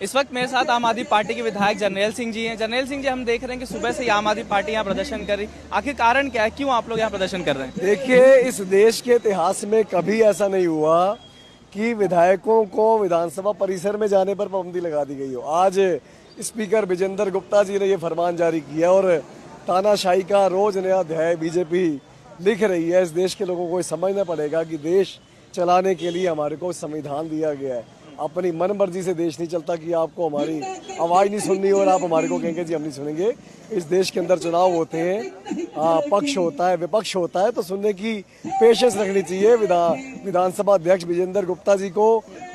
इस वक्त मेरे साथ आम आदमी पार्टी के विधायक जरनैल सिंह जी हैं। जरनैल सिंह जी, हम देख रहे हैं कि सुबह से ही आम आदमी पार्टी यहाँ प्रदर्शन कर रही, आखिर कारण क्या है, क्यों आप लोग यहाँ प्रदर्शन कर रहे हैं? देखिए, इस देश के इतिहास में कभी ऐसा नहीं हुआ कि विधायकों को विधानसभा परिसर में जाने पर पाबंदी लगा दी गई हो। आज स्पीकर विजेंद्र गुप्ता जी ने ये फरमान जारी किया और तानाशाही का रोज नया अध्याय बीजेपी लिख रही है। इस देश के लोगों को समझना पड़ेगा कि देश चलाने के लिए हमारे को संविधान दिया गया है। अपनी मन मर्जी से देश नहीं चलता कि आपको हमारी आवाज़ नहीं सुननी और आप हमारे को कहेंगे जी हम नहीं सुनेंगे। इस देश के अंदर चुनाव होते हैं, पक्ष होता है, विपक्ष होता है, तो सुनने की पेशेंस रखनी चाहिए। विधानसभा अध्यक्ष विजेंद्र गुप्ता जी को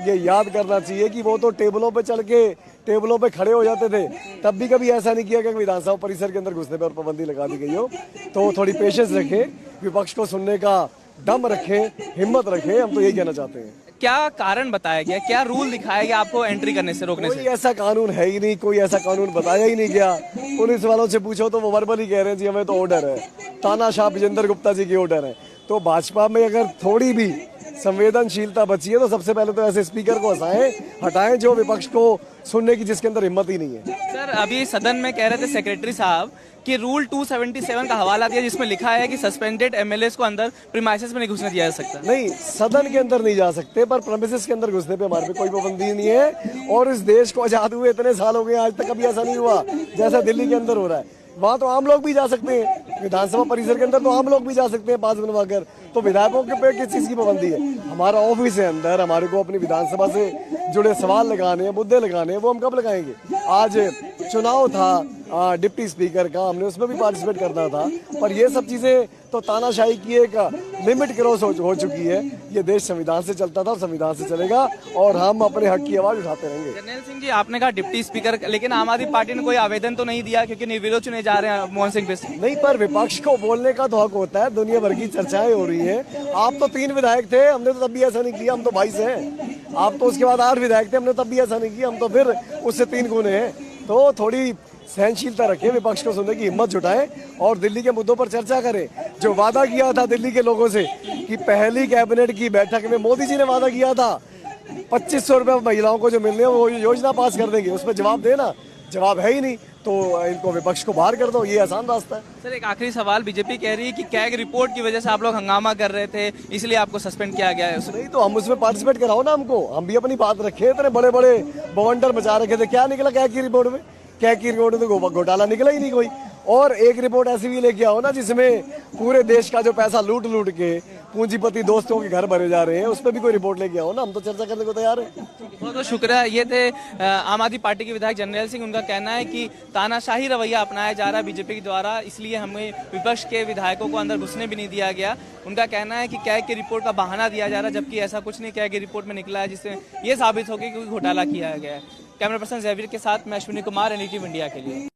ये याद करना चाहिए कि वो तो टेबलों पे चल के टेबलों पे खड़े हो जाते थे, तब भी कभी ऐसा नहीं किया कि विधानसभा परिसर के अंदर घुसने पर पाबंदी लगा दी गई हो। तो थोड़ी पेशेंस रखें, विपक्ष को सुनने का दम रखें, हिम्मत रखें, हम तो यही कहना चाहते हैं। क्या कारण बताया गया, क्या रूल दिखाया गया आपको एंट्री करने से रोकने से? कोई ऐसा कानून है ही नहीं, कोई ऐसा कानून बताया ही नहीं गया। पुलिस वालों से पूछो तो वो वर्बल ही कह रहे हैं जी हमें तो ऑर्डर है, तानाशाह विजेंद्र गुप्ता जी की ऑर्डर है। तो भाजपा में अगर थोड़ी भी संवेदनशीलता बची है तो सबसे पहले तो ऐसे स्पीकर को हटाएं जो विपक्ष को सुनने की, जिसके अंदर हिम्मत ही नहीं है। सर, अभी सदन में कह रहे थे सेक्रेटरी साहब कि रूल 277 का हवाला दिया जिसमें लिखा है कि सस्पेंडेड एमएलएस को अंदर प्रीमाइसेस में नहीं घुसने दिया जा सकता। नहीं, सदन के अंदर नहीं जा सकते, पर प्रेमिसेस के अंदर घुसने पे हमारे पे कोई पाबंदी नहीं है। और इस देश को आजाद हुए इतने साल हो गए, आज तक कभी ऐसा नहीं हुआ जैसा दिल्ली के अंदर हो रहा है। वहाँ तो आम लोग भी जा सकते हैं, विधानसभा परिसर के अंदर तो आम लोग भी जा सकते हैं पास बनवाकर। तो विधायकों के पे किस चीज़ की पाबंदी है? हमारा ऑफिस है अंदर, हमारे को अपनी विधानसभा से जुड़े सवाल लगाने हैं, मुद्दे लगाने हैं, वो हम कब लगाएंगे? आज चुनाव था डिप्टी स्पीकर का, हमने उसमें भी पार्टिसिपेट करना था, पर ये सब चीज़ें तो तानाशाही की एक लिमिट क्रॉस हो चुकी है। ये देश संविधान से चलता था और संविधान से चलेगा और हम अपने हक की आवाज़ उठाते रहेंगे। जरनैल सिंह जी, आपने कहा डिप्टी स्पीकर, लेकिन आम आदमी पार्टी ने कोई आवेदन तो नहीं दिया क्योंकि निर्विरोध चुने जा रहे हैं मोहन सिंह बिस्ट। नहीं, पर विपक्ष को बोलने का तो हक होता है, दुनिया भर की चर्चाएं हो रही हैं। आप तो 3 विधायक थे, हमने तो तब भी ऐसा नहीं किया, हम तो 22 हैं। आप तो उसके बाद 8 विधायक थे, हमने तब भी ऐसा नहीं किया, हम तो फिर उससे 3 गुने हैं। तो थोड़ी सहनशीलता रखें, विपक्ष को सुनने की हिम्मत जुटाएं और दिल्ली के मुद्दों पर चर्चा करें। जो वादा किया था दिल्ली के लोगों से कि पहली कैबिनेट की बैठक में मोदी जी ने वादा किया था 2500 रुपये महिलाओं को जो मिलने हैं वो योजना पास कर देंगे, उसमें जवाब देना, जवाब है ही नहीं। तो इनको विपक्ष को बाहर कर दो, ये आसान रास्ता है। सर, एक आखिरी सवाल, बीजेपी कह रही है कि कैग रिपोर्ट की वजह से आप लोग हंगामा कर रहे थे, इसलिए आपको सस्पेंड किया गया है। नहीं तो हम उसमें पार्टिसिपेट कराओ ना हमको, हम भी अपनी बात रखे। इतने बड़े बड़े बवंडर मचा रखे थे, क्या निकला कैग की रिपोर्ट में? कैग की रिपोर्ट में तो घोटाला निकला ही नहीं कोई। और एक रिपोर्ट ऐसी भी लेके आओ ना जिसमें पूरे देश का जो पैसा लूट के पूंजीपति दोस्तों के घर भरे जा रहे हैं, उस पर भी कोई रिपोर्ट लेके आओ ना, हम तो चर्चा करने को तैयार है। बहुत बहुत शुक्रिया। ये थे आम आदमी पार्टी के विधायक जरनैल सिंह। उनका कहना है कि तानाशाही रवैया अपनाया जा रहा है बीजेपी के द्वारा, इसलिए हमें विपक्ष के विधायकों को अंदर घुसने भी नहीं दिया गया। उनका कहना है कि कैग की रिपोर्ट का बहाना दिया जा रहा है, जबकि ऐसा कुछ नहीं कैग की रिपोर्ट में निकला है जिससे ये साबित हो गया कि घोटाला किया गया है। कैमरा पर्सन जयवीर के साथ मैं अश्विनी कुमार, NDTV इंडिया के लिए।